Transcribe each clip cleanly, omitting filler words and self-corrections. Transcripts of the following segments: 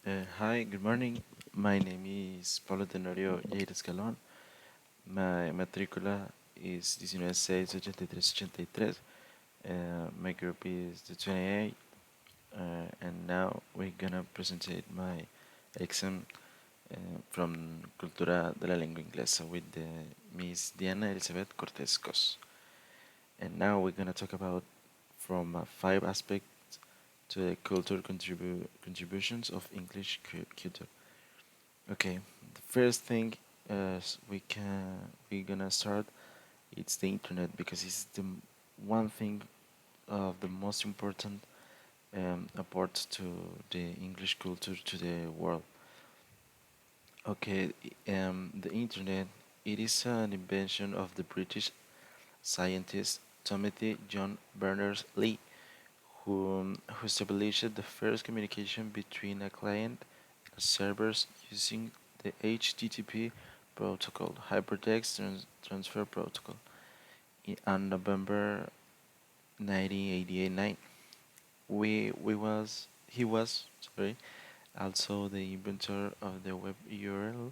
Hi, good morning. My name is Pablo Tenorio Lleida Escalón. My matrícula is 196883. My group is the 28, and now we're gonna present my exam from Cultura de la Lengua Inglesa with the Miss Diana Elizabeth Cortez Cos. And now we're gonna talk about from five aspects to the cultural contributions of English culture. Okay, the first thing we're gonna start it's the internet because it's the one thing of the most important part to the English culture to the world. Okay, the internet it is an invention of the British scientist Timothy John Berners-Lee, who established the first communication between a client and a servers using the HTTP protocol, Hypertext Transfer Protocol, on November 1989. He was sorry also the inventor of the web URL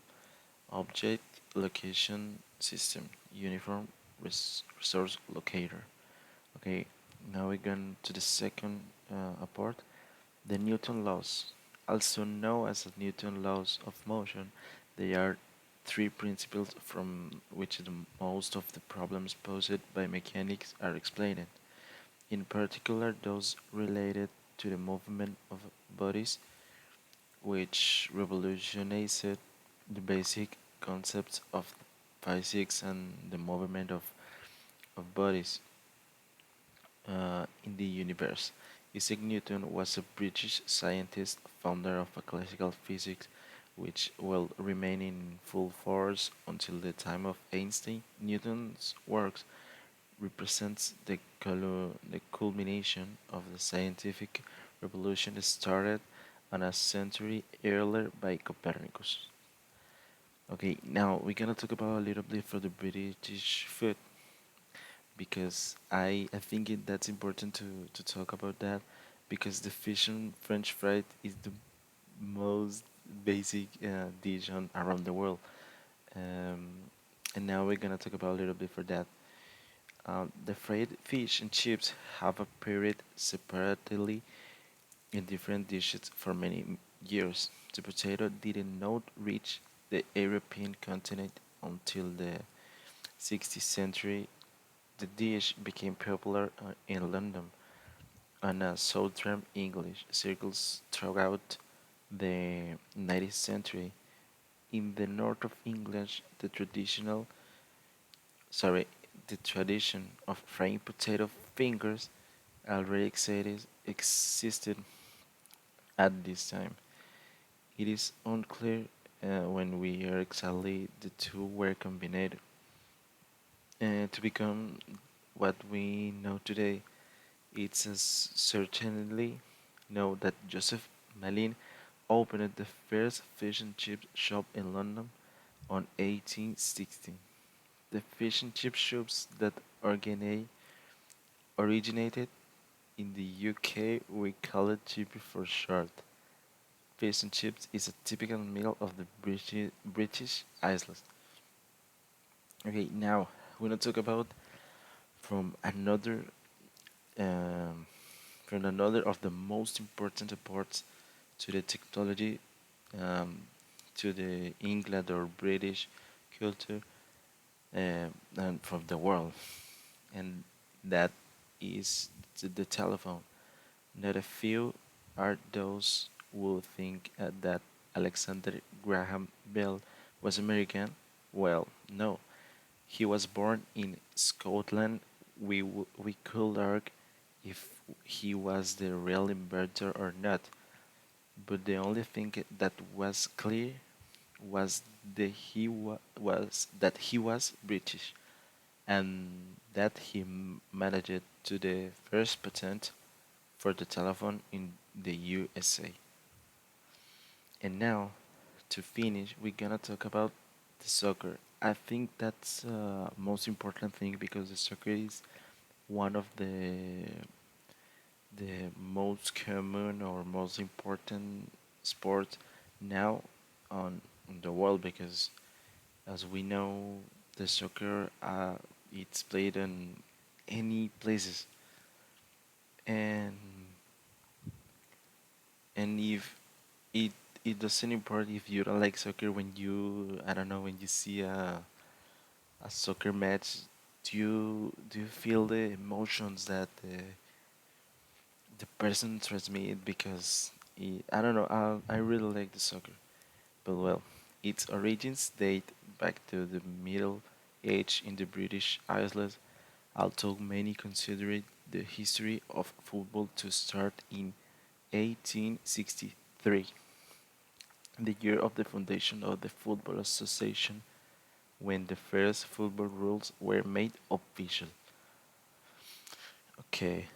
object location system, Uniform Resource Locator. Okay, now we're going to the second part, the Newton laws. Also known as the Newton laws of motion, they are three principles from which most of the problems posed by mechanics are explained. In particular, those related to the movement of bodies, which revolutionized the basic concepts of physics and the movement of bodies in the universe. Isaac Newton was a British scientist, founder of a classical physics, which will remain in full force until the time of Einstein. Newton's works represents the culmination of the scientific revolution started on a century earlier by Copernicus. Okay, now we're gonna talk about a little bit for the British food because I think that's important to talk about that because the fish and French fries is the most basic dish around the world. Um, and now we're gonna talk about a little bit for that. The fried fish and chips have appeared separately in different dishes for many years. The potato did not reach the European continent until the 16th century. The dish became popular in London and southern English circles throughout the 19th century. In the north of England, sorry, the tradition of frying potato fingers already existed at this time. It is unclear when we are exactly the two were combined to become what we know today. It's certainly know that Joseph Malin opened the first fish and chip shop in London on 1816. The fish and chip shops that originated in the UK we call it chippy for short. Fish and chips is a typical meal of the British Isles. Okay, now we're gonna talk about from another um, from another of the most important parts to the technology, um, to the England or British culture, and from the world, and that is the telephone. Not a few are those who think that Alexander Graham Bell was American. Well, no, he was born in Scotland. We could argue if he was the real inventor or not, but the only thing that was clear was that he was British and that he managed to the first patent for the telephone in the USA. And now, to finish, we're gonna talk about the soccer. I think that's most important thing because the soccer is one of the most common or most important sport now on the world because, as we know, the soccer it's played in any places, and if it it doesn't import if you don't like soccer when you I don't know when you see a soccer match. Do you feel the emotions that the person transmit because I don't know. I really like the soccer, but well, its origins date back to the Middle Age in the British Isles, although many consider it the history of football to start in 1863, the year of the foundation of the Football Association, when the first football rules were made official. Okay,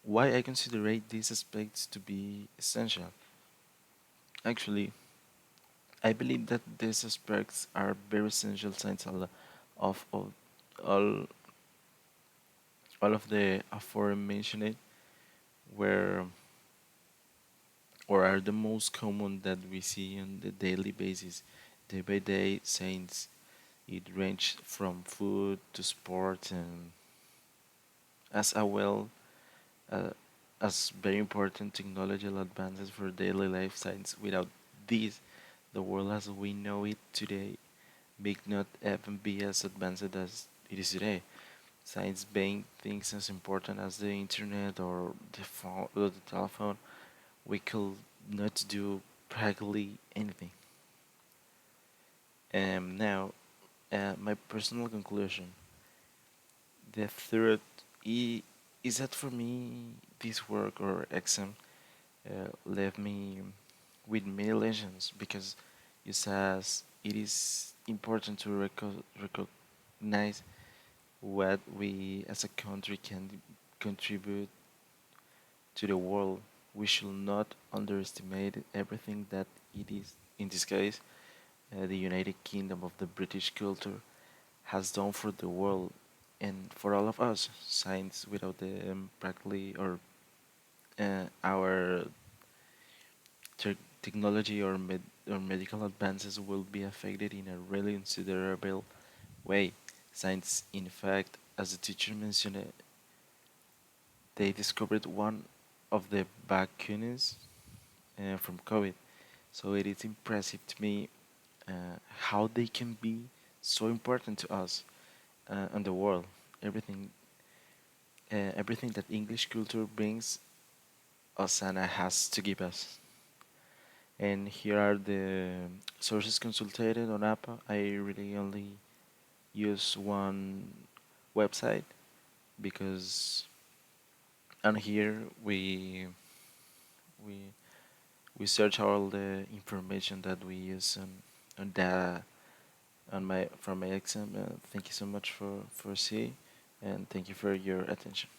why I consider these aspects to be essential? Actually, I believe that these aspects are very essential since of all all of the aforementioned were or are the most common that we see on the daily basis, day by day. Since it ranged from food to sport and as a well uh, as very important technological advances for daily life. Science without these, the world as we know it today may not even be as advanced as it is today. Science being things as important as the internet or the phone or the telephone, we could not do practically anything. Now, my personal conclusion: the third is that for me, this work or exam left me with many lessons because it says it is important to recognize what we as a country can contribute to the world. We should not underestimate everything that it is, in this case, the United Kingdom of the British culture has done for the world and for all of us. Science without the practically or our technology or medical advances will be affected in a really considerable way. Science, in fact, as the teacher mentioned, they discovered one of the vaccines from COVID. So it is impressive to me how they can be so important to us and the world. Everything, everything that English culture brings us and has to give us. And here are the sources consulted on APA. I really only use one website because on here we we search all the information that we use on data on my from my exam. Thank you so much for seeing, and thank you for your attention.